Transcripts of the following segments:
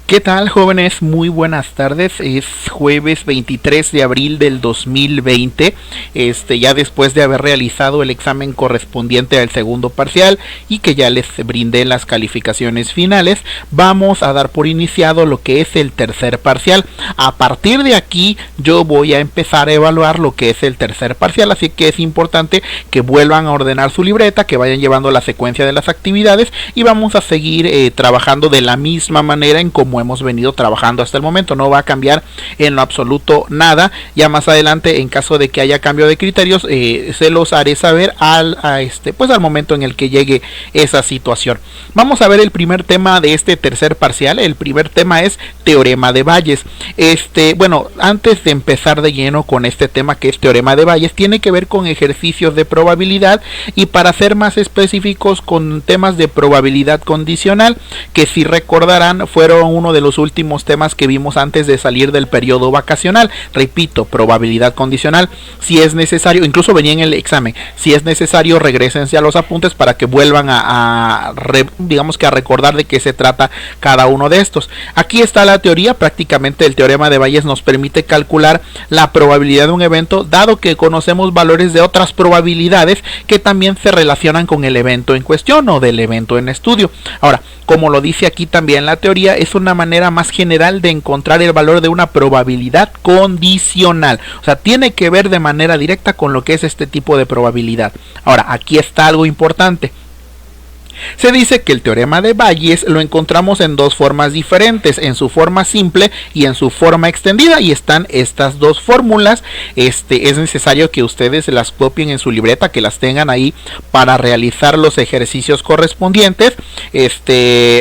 ¿Qué tal, jóvenes? Muy buenas tardes. Es jueves 23 de abril del 2020. Ya después de haber realizado el examen correspondiente al segundo parcial y que ya les brindé las calificaciones finales, vamos a dar por iniciado lo que es el tercer parcial. A partir de aquí yo voy a empezar a evaluar lo que es el tercer parcial, así que es importante que vuelvan a ordenar su libreta, que vayan llevando la secuencia de las actividades y vamos a seguir trabajando de la misma manera en como hemos venido trabajando hasta el momento. No va a cambiar en lo absoluto nada. Ya más adelante, en caso de que haya cambio de criterios, se los haré saber al momento en el que llegue esa situación. Vamos a ver el primer tema de este tercer parcial. El primer tema es teorema de Bayes. Antes de empezar de lleno con este tema que es teorema de Bayes, tiene que ver con ejercicios de probabilidad y, para ser más específicos, con temas de probabilidad condicional, que si recordarán fueron uno de los últimos temas que vimos antes de salir del periodo vacacional. Repito, probabilidad condicional. Si es necesario, incluso venía en el examen, si es necesario regrésense a los apuntes para que vuelvan a recordar de qué se trata cada uno de estos. Aquí está la teoría. Prácticamente el teorema de Bayes nos permite calcular la probabilidad de un evento, dado que conocemos valores de otras probabilidades que también se relacionan con el evento en cuestión o del evento en estudio. Ahora, como lo dice aquí también la teoría, es una manera más general de encontrar el valor de una probabilidad condicional. O sea, tiene que ver de manera directa con lo que es este tipo de probabilidad. Ahora, aquí está algo importante. Se dice que el teorema de Bayes lo encontramos en dos formas diferentes, en su forma simple y en su forma extendida, y están estas dos fórmulas. Es necesario que ustedes las copien en su libreta, que las tengan ahí para realizar los ejercicios correspondientes.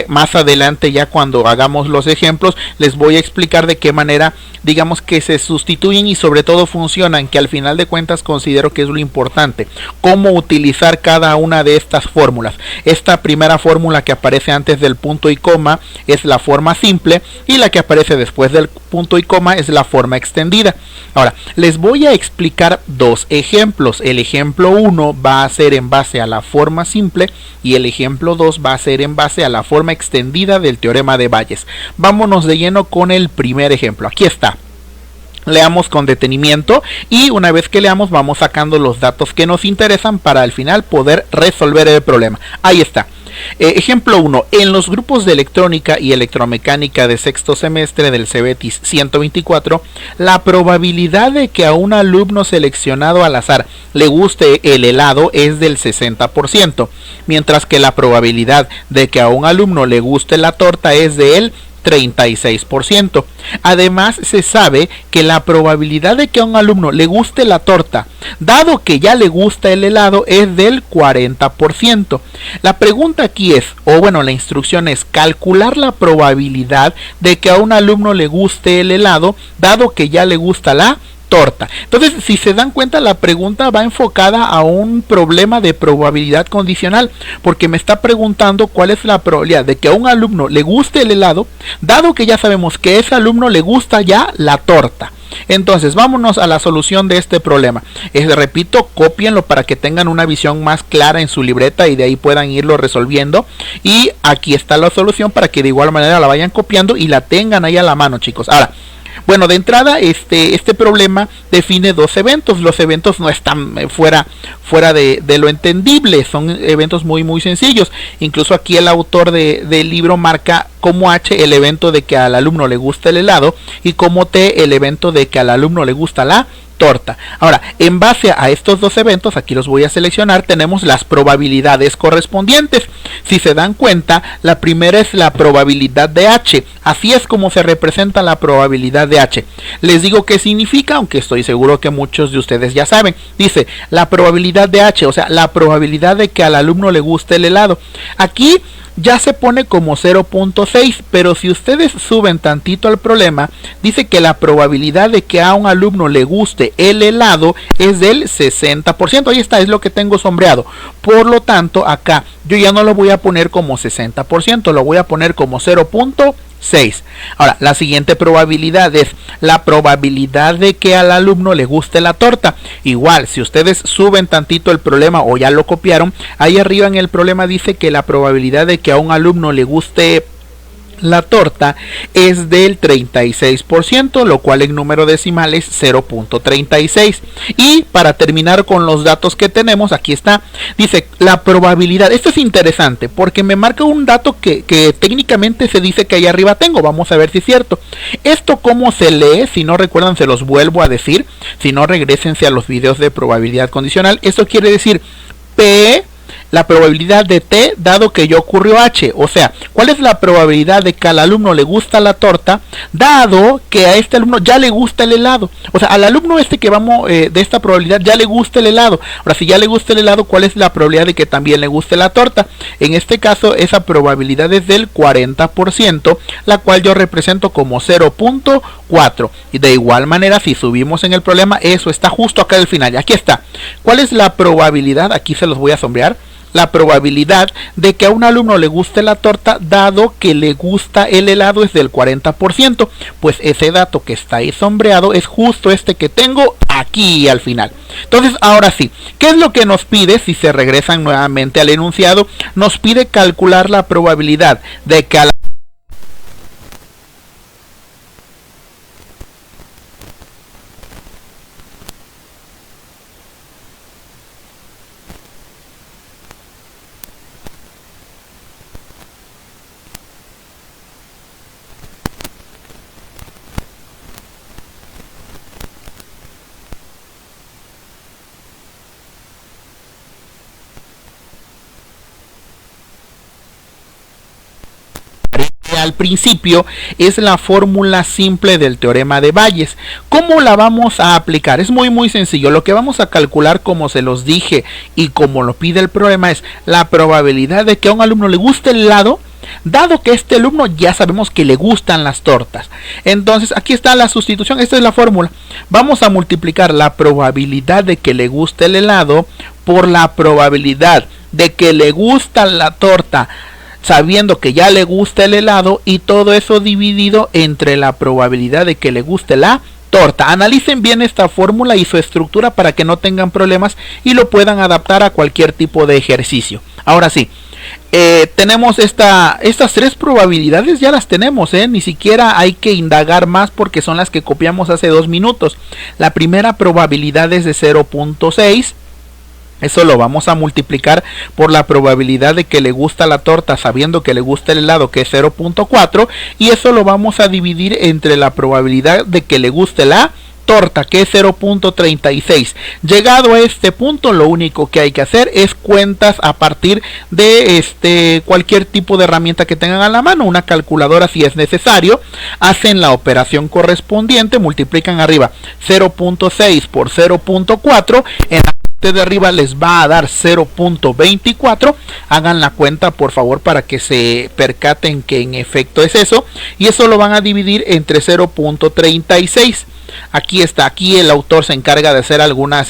Más adelante, ya cuando hagamos los ejemplos, les voy a explicar de qué manera, digamos, que se sustituyen y sobre todo funcionan, que al final de cuentas considero que es lo importante, cómo utilizar cada una de estas fórmulas. Esta primera fórmula que aparece antes del punto y coma es la forma simple, y la que aparece después del punto y coma es la forma extendida. Ahora, les voy a explicar dos ejemplos. El ejemplo 1 va a ser en base a la forma simple y el ejemplo 2 va a ser en base a la forma extendida del teorema de Bayes. Vámonos de lleno con el primer ejemplo. Aquí está. Leamos con detenimiento y una vez que leamos vamos sacando los datos que nos interesan para al final poder resolver el problema. Ahí está. Ejemplo 1. En los grupos de electrónica y electromecánica de sexto semestre del CBETIS 124, la probabilidad de que a un alumno seleccionado al azar le guste el helado es del 60%, mientras que la probabilidad de que a un alumno le guste la torta es del 36%. Además, se sabe que la probabilidad de que a un alumno le guste la torta, dado que ya le gusta el helado, es del 40%. La pregunta aquí es, la instrucción es calcular la probabilidad de que a un alumno le guste el helado, dado que ya le gusta la torta. Entonces, si se dan cuenta, la pregunta va enfocada a un problema de probabilidad condicional, porque me está preguntando cuál es la probabilidad de que a un alumno le guste el helado, dado que ya sabemos que a ese alumno le gusta ya la torta. Entonces, vámonos a la solución de este problema. Repito, cópienlo para que tengan una visión más clara en su libreta y de ahí puedan irlo resolviendo. Y aquí está la solución para que de igual manera la vayan copiando y la tengan ahí a la mano, chicos. Ahora, de entrada, este problema define dos eventos. Los eventos no están fuera de lo entendible, son eventos muy muy sencillos. Incluso aquí el autor del libro marca como H el evento de que al alumno le gusta el helado y como T el evento de que al alumno le gusta la torta. Ahora, en base a estos dos eventos, aquí los voy a seleccionar, tenemos las probabilidades correspondientes. Si se dan cuenta, la primera es la probabilidad de H. Así es como se representa la probabilidad de H. Les digo qué significa, aunque estoy seguro que muchos de ustedes ya saben. Dice, la probabilidad de H, o sea, la probabilidad de que al alumno le guste el helado. Aquí ya se pone como 0.6, pero si ustedes suben tantito al problema, dice que la probabilidad de que a un alumno le guste el helado es del 60%. Ahí está, es lo que tengo sombreado. Por lo tanto, acá yo ya no lo voy a poner como 60%, lo voy a poner como 0.6. 6. Ahora, la siguiente probabilidad es la probabilidad de que al alumno le guste la torta. Igual, si ustedes suben tantito el problema o ya lo copiaron, ahí arriba en el problema dice que la probabilidad de que a un alumno le guste la torta es del 36%, lo cual en número decimal es 0.36. Y para terminar con los datos que tenemos, aquí está, dice la probabilidad. Esto es interesante porque me marca un dato que técnicamente se dice que ahí arriba tengo. Vamos a ver si es cierto. Esto cómo se lee, si no recuerdan se los vuelvo a decir, si no regresense a los videos de probabilidad condicional. Esto quiere decir P, la probabilidad de T dado que ya ocurrió H. O sea, ¿cuál es la probabilidad de que al alumno le gusta la torta dado que a este alumno ya le gusta el helado? O sea, al alumno que vamos de esta probabilidad ya le gusta el helado. Ahora, si ya le gusta el helado, ¿cuál es la probabilidad de que también le guste la torta? En este caso, esa probabilidad es del 40%, la cual yo represento como 0.4. Y de igual manera, si subimos en el problema, eso está justo acá al final. Y aquí está. ¿Cuál es la probabilidad? Aquí se los voy a sombrear. La probabilidad de que a un alumno le guste la torta dado que le gusta el helado es del 40%. Pues ese dato que está ahí sombreado es justo este que tengo aquí al final. Entonces, ahora sí, ¿qué es lo que nos pide? Si se regresan nuevamente al enunciado, nos pide calcular la probabilidad de que a la al principio es la fórmula simple del teorema de Bayes. ¿Cómo la vamos a aplicar? Es muy sencillo. Lo que vamos a calcular, como se los dije y como lo pide el problema, es la probabilidad de que a un alumno le guste el helado dado que este alumno ya sabemos que le gustan las tortas. Entonces aquí está la sustitución, esta es la fórmula. Vamos a multiplicar la probabilidad de que le guste el helado por la probabilidad de que le gusta la torta sabiendo que ya le gusta el helado, y todo eso dividido entre la probabilidad de que le guste la torta. Analicen bien esta fórmula y su estructura para que no tengan problemas y lo puedan adaptar a cualquier tipo de ejercicio. Ahora sí, tenemos estas tres probabilidades, ya las tenemos, ni siquiera hay que indagar más porque son las que copiamos hace 2 minutos. La primera probabilidad es de 0.6. Eso lo vamos a multiplicar por la probabilidad de que le gusta la torta sabiendo que le gusta el helado, que es 0.4, y eso lo vamos a dividir entre la probabilidad de que le guste la torta, que es 0.36. Llegado a este punto, lo único que hay que hacer es cuentas a partir de cualquier tipo de herramienta que tengan a la mano, una calculadora si es necesario. Hacen la operación correspondiente, multiplican arriba 0.6 por 0.4, en la de arriba les va a dar 0.24. hagan la cuenta por favor para que se percaten que en efecto es eso, y eso lo van a dividir entre 0.36. Aquí está, aquí el autor se encarga de hacer algunas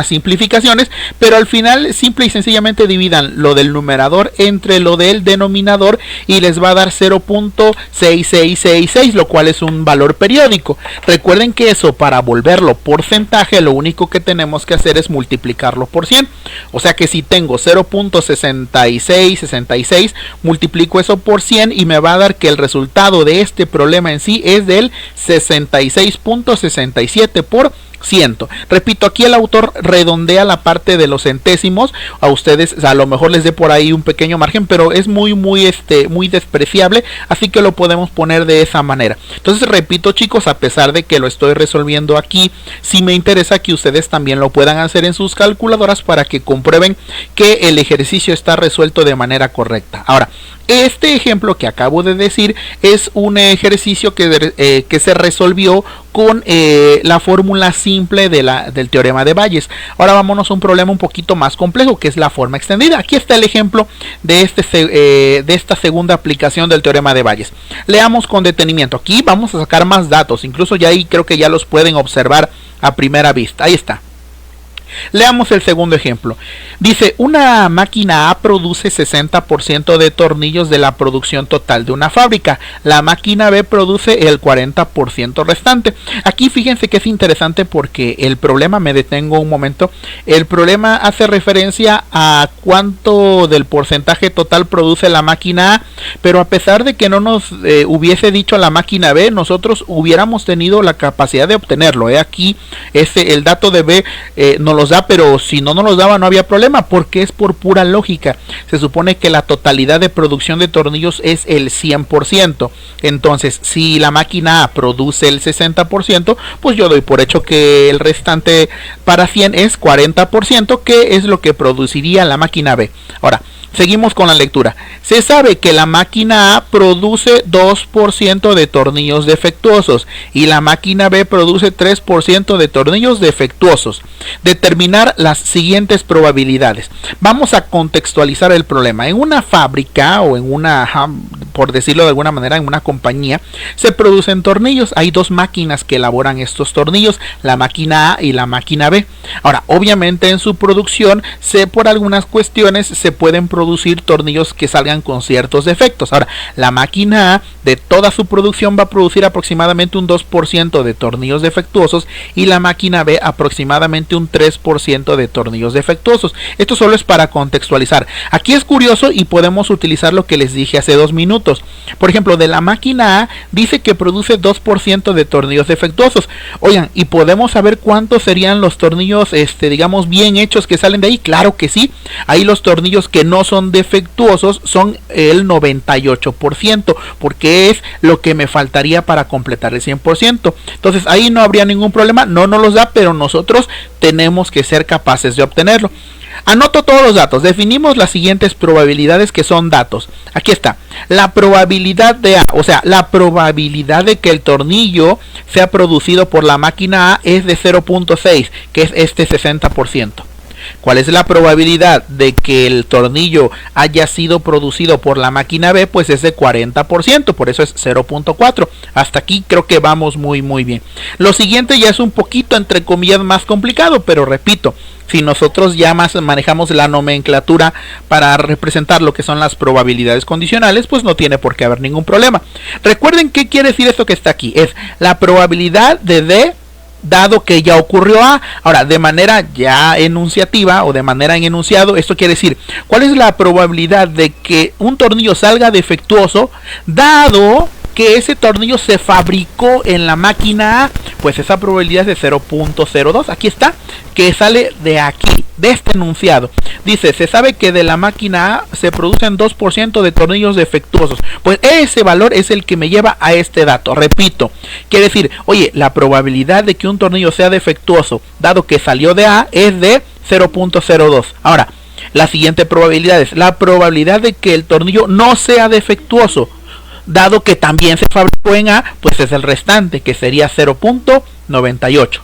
simplificaciones, pero al final simple y sencillamente dividan lo del numerador entre lo del denominador y les va a dar 0.6666, lo cual es un valor periódico. Recuerden que eso, para volverlo porcentaje, lo único que tenemos que hacer es multiplicarlo por 100. O sea que si tengo 0.6666, multiplico eso por 100 y me va a dar que el resultado de este problema en sí es del 66.67%. Repito, aquí el autor redondea la parte de los centésimos. A ustedes a lo mejor les dé por ahí un pequeño margen, pero es muy despreciable, así que lo podemos poner de esa manera. Entonces repito, chicos, a pesar de que lo estoy resolviendo aquí, sí me interesa que ustedes también lo puedan hacer en sus calculadoras para que comprueben que el ejercicio está resuelto de manera correcta. Ahora, este ejemplo que acabo de decir es un ejercicio que se resolvió con la fórmula simple del teorema de Bayes. Ahora vámonos a un problema un poquito más complejo, que es la forma extendida. Aquí está el ejemplo de esta segunda aplicación del teorema de Bayes. Leamos con detenimiento. Aquí vamos a sacar más datos, incluso ya ahí creo que ya los pueden observar a primera vista. Ahí está. Leamos el segundo ejemplo. Dice, una máquina A produce 60% de tornillos de la producción total de una fábrica. La máquina B produce el 40% restante. Aquí fíjense que es interesante porque el problema, me detengo un momento, el problema hace referencia a cuánto del porcentaje total produce la máquina A, pero a pesar de que no nos hubiese dicho la máquina B, nosotros hubiéramos tenido la capacidad de obtenerlo. Aquí el dato de B nos los da, pero si no nos los daba no había problema, porque es por pura lógica. Se supone que la totalidad de producción de tornillos es el 100%. Entonces, si la máquina A produce el 60%, pues yo doy por hecho que el restante para 100 es 40%, que es lo que produciría la máquina B. Ahora, seguimos con la lectura. Se sabe que la máquina A produce 2% de tornillos defectuosos y la máquina B produce 3% de tornillos defectuosos. Determinar las siguientes probabilidades. Vamos a contextualizar el problema. En una fábrica o en una, por decirlo de alguna manera, en una compañía, se producen tornillos. Hay dos máquinas que elaboran estos tornillos, la máquina A y la máquina B. Ahora, obviamente en su producción, por algunas cuestiones, se pueden producir tornillos que salgan con ciertos defectos. Ahora, la máquina A de toda su producción va a producir aproximadamente un 2% de tornillos defectuosos y la máquina B aproximadamente un 3% de tornillos defectuosos. Esto solo es para contextualizar. Aquí es curioso y podemos utilizar lo que les dije hace 2 minutos. Por ejemplo, de la máquina A dice que produce 2% de tornillos defectuosos. Oigan, ¿y podemos saber cuántos serían los tornillos, digamos, bien hechos que salen de ahí? Claro que sí. Ahí los tornillos que no son defectuosos son el 98%, porque es lo que me faltaría para completar el 100%. Entonces ahí no habría ningún problema, no nos los da, pero nosotros tenemos que ser capaces de obtenerlo. Anoto todos los datos, definimos las siguientes probabilidades que son datos. Aquí está, la probabilidad de A, o sea, la probabilidad de que el tornillo sea producido por la máquina A es de 0.6, que es este 60%. ¿Cuál es la probabilidad de que el tornillo haya sido producido por la máquina B? Pues es de 40%, por eso es 0.4. Hasta aquí creo que vamos muy bien. Lo siguiente ya es un poquito, entre comillas, más complicado, pero repito, si nosotros ya más manejamos la nomenclatura para representar lo que son las probabilidades condicionales, pues no tiene por qué haber ningún problema. Recuerden qué quiere decir esto que está aquí. Es la probabilidad de D dado que ya ocurrió A. Ahora, de manera ya enunciativa o de manera en enunciado, esto quiere decir, ¿cuál es la probabilidad de que un tornillo salga defectuoso dado que ese tornillo se fabricó en la máquina A? Pues esa probabilidad es de 0.02. Aquí está, que sale de aquí, de este enunciado. Dice, se sabe que de la máquina A se producen 2% de tornillos defectuosos. Pues ese valor es el que me lleva a este dato. Repito, quiere decir, oye, la probabilidad de que un tornillo sea defectuoso, dado que salió de A, es de 0.02. Ahora, la siguiente probabilidad es la probabilidad de que el tornillo no sea defectuoso, dado que también se fabricó en A, pues es el restante, que sería 0.98.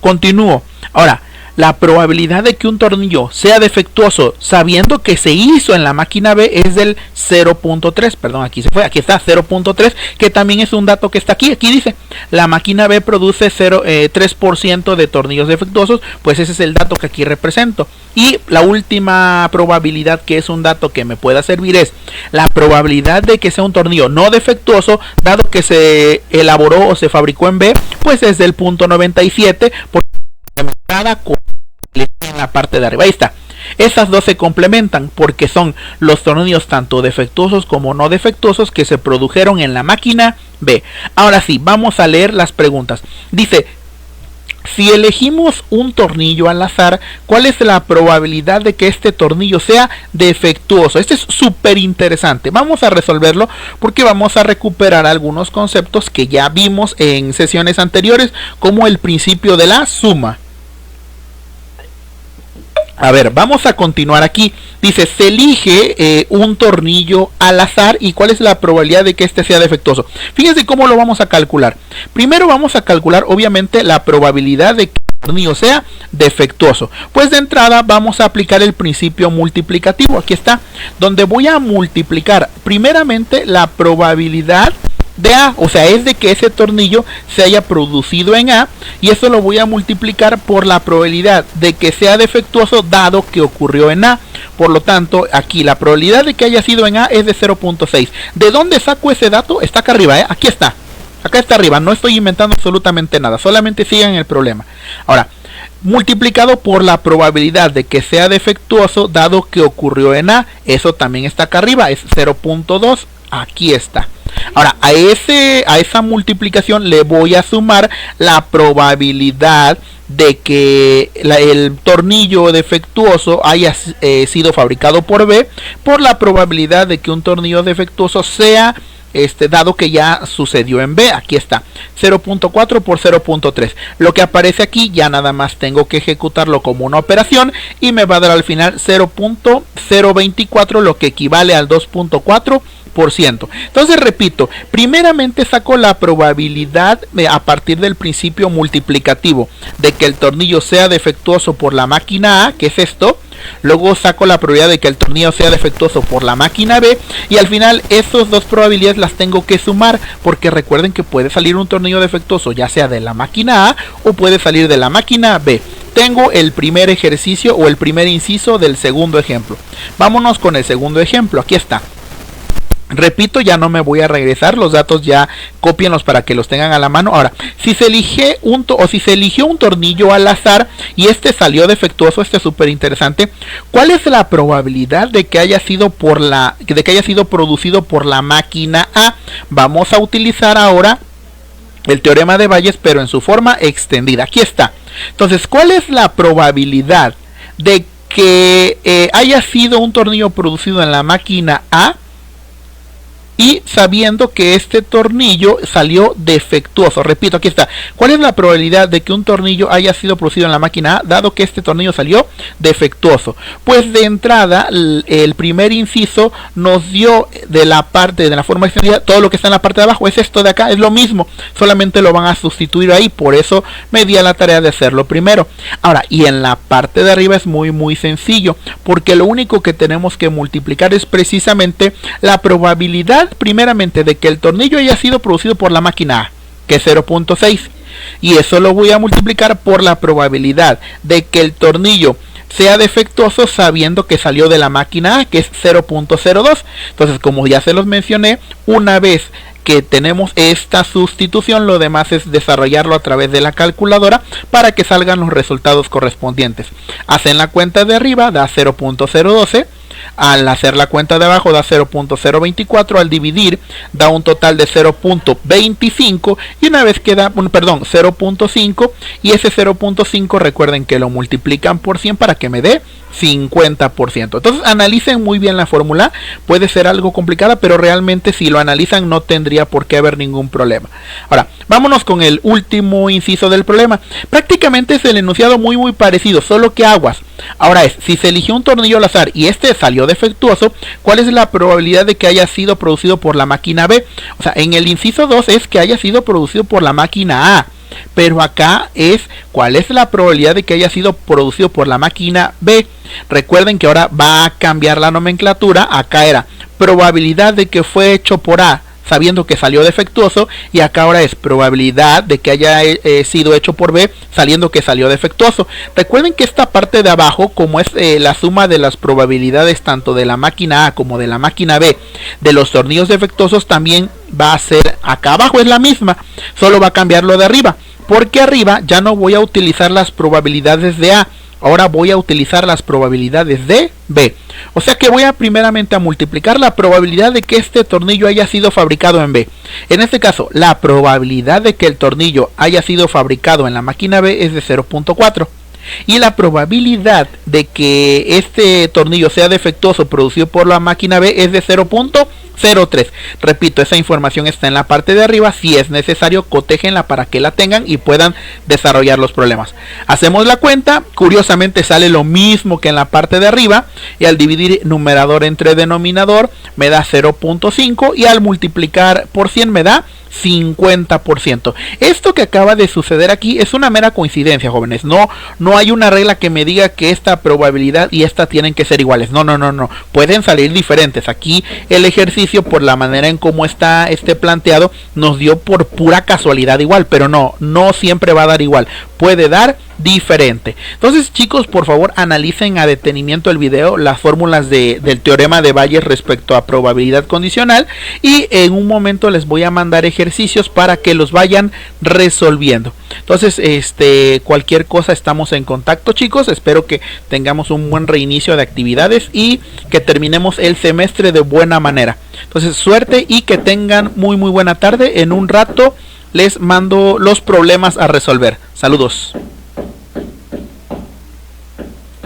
Continúo. Ahora, la probabilidad de que un tornillo sea defectuoso sabiendo que se hizo en la máquina B es del 0.3, perdón, aquí se fue, aquí está 0.3, que también es un dato que está aquí. Aquí dice, la máquina B produce 3% de tornillos defectuosos, pues ese es el dato que aquí represento. Y la última probabilidad, que es un dato que me pueda servir, es la probabilidad de que sea un tornillo no defectuoso, dado que se elaboró o se fabricó en B, pues es del 0.97, porque cada en la parte de arriba. Ahí está. Esas dos se complementan porque son los tornillos tanto defectuosos como no defectuosos que se produjeron en la máquina B. Ahora sí, vamos a leer las preguntas. Dice, si elegimos un tornillo al azar, ¿cuál es la probabilidad de que este tornillo sea defectuoso? Este es súper interesante. Vamos a resolverlo porque vamos a recuperar algunos conceptos que ya vimos en sesiones anteriores, como el principio de la suma. A ver, vamos a continuar aquí. Dice, se elige un tornillo al azar y cuál es la probabilidad de que este sea defectuoso. Fíjense cómo lo vamos a calcular. Primero vamos a calcular obviamente la probabilidad de que el tornillo sea defectuoso. Pues de entrada vamos a aplicar el principio multiplicativo. Aquí está, donde voy a multiplicar primeramente la probabilidad de A, o sea, es de que ese tornillo se haya producido en A, y eso lo voy a multiplicar por la probabilidad de que sea defectuoso dado que ocurrió en A. Por lo tanto, aquí la probabilidad de que haya sido en A es de 0.6. ¿De dónde saco ese dato? Está acá arriba, aquí está. Acá está arriba, no estoy inventando absolutamente nada, solamente sigan el problema. Ahora, multiplicado por la probabilidad de que sea defectuoso dado que ocurrió en A, eso también está acá arriba, es 0.2. Aquí está. Ahora, a esa multiplicación le voy a sumar la probabilidad de que el tornillo defectuoso haya sido fabricado por B, por la probabilidad de que un tornillo defectuoso sea dado que ya sucedió en B. Aquí está, 0.4 por 0.3. Lo que aparece aquí ya nada más tengo que ejecutarlo como una operación y me va a dar al final 0.024, lo que equivale al 2.4%. Entonces repito, primeramente saco la probabilidad a partir del principio multiplicativo de que el tornillo sea defectuoso por la máquina A, que es esto. Luego saco la probabilidad de que el tornillo sea defectuoso por la máquina B, y al final esas dos probabilidades las tengo que sumar, porque recuerden que puede salir un tornillo defectuoso ya sea de la máquina A o puede salir de la máquina B. Tengo el primer ejercicio o el primer inciso del segundo ejemplo. Vámonos con el segundo ejemplo. Aquí está. Repito, ya no me voy a regresar, los datos ya cópienlos para que los tengan a la mano. Ahora, si se eligió un tornillo al azar y este salió defectuoso, este es súper interesante. ¿Cuál es la probabilidad de que haya sido producido por la máquina A? Vamos a utilizar ahora el teorema de Bayes, pero en su forma extendida. Aquí está. Entonces, ¿cuál es la probabilidad de que haya sido un tornillo producido en la máquina A y sabiendo que este tornillo salió defectuoso? Repito, aquí está. ¿Cuál es la probabilidad de que un tornillo haya sido producido en la máquina A dado que este tornillo salió defectuoso? Pues de entrada el primer inciso nos dio de la forma extendida, todo lo que está en la parte de abajo es esto de acá, es lo mismo, solamente lo van a sustituir ahí, por eso me di a la tarea de hacerlo primero. Ahora, y en la parte de arriba es muy sencillo, porque lo único que tenemos que multiplicar es precisamente la probabilidad primeramente de que el tornillo haya sido producido por la máquina A, que es 0.6, y eso lo voy a multiplicar por la probabilidad de que el tornillo sea defectuoso sabiendo que salió de la máquina A, que es 0.02. Entonces, como ya se los mencioné, una vez que tenemos esta sustitución, lo demás es desarrollarlo a través de la calculadora para que salgan los resultados correspondientes. Hacen la cuenta de arriba, da 0.012. Al hacer la cuenta de abajo da 0.024, al dividir da un total de 0.25, y una vez que da, 0.5, y ese 0.5 recuerden que lo multiplican por 100 para que me dé 50%. Entonces analicen muy bien la fórmula, puede ser algo complicada, pero realmente si lo analizan no tendría por qué haber ningún problema. Ahora, vámonos con el último inciso del problema. Prácticamente es el enunciado muy parecido, solo que aguas. Ahora si se eligió un tornillo al azar y este salió defectuoso, ¿cuál es la probabilidad de que haya sido producido por la máquina B? O sea, en el inciso 2 es que haya sido producido por la máquina A, pero acá es cuál es la probabilidad de que haya sido producido por la máquina B. Recuerden que ahora va a cambiar la nomenclatura. Acá era probabilidad de que fue hecho por A sabiendo que salió defectuoso, y acá ahora es probabilidad de que haya sido hecho por B sabiendo que salió defectuoso. Recuerden que esta parte de abajo, como es la suma de las probabilidades tanto de la máquina A como de la máquina B de los tornillos defectuosos, también va a ser acá abajo, es la misma, solo va a cambiar lo de arriba, porque arriba ya no voy a utilizar las probabilidades de A, ahora voy a utilizar las probabilidades de B. O sea que voy a primeramente a multiplicar la probabilidad de que este tornillo haya sido fabricado en B. En este caso, la probabilidad de que el tornillo haya sido fabricado en la máquina B es de 0.4. Y la probabilidad de que este tornillo sea defectuoso producido por la máquina B es de 0.03. Repito, esa información está en la parte de arriba. Si es necesario, cotéjenla para que la tengan y puedan desarrollar los problemas. Hacemos la cuenta, curiosamente sale lo mismo que en la parte de arriba, y al dividir numerador entre denominador me da 0.5, y al multiplicar por 100 me da 50%. Esto que acaba de suceder aquí es una mera coincidencia, jóvenes. No hay una regla que me diga que esta probabilidad y esta tienen que ser iguales. No. Pueden salir diferentes. Aquí el ejercicio, por la manera en cómo está planteado, nos dio por pura casualidad igual, pero no siempre va a dar igual. Puede dar diferente. Entonces, chicos, por favor analicen a detenimiento el video, las fórmulas del teorema de Bayes respecto a probabilidad condicional, y en un momento les voy a mandar ejercicios para que los vayan resolviendo. Entonces, cualquier cosa, estamos en contacto, chicos. Espero que tengamos un buen reinicio de actividades y que terminemos el semestre de buena manera. Entonces, suerte y que tengan muy buena tarde. En un rato les mando los problemas a resolver. Saludos.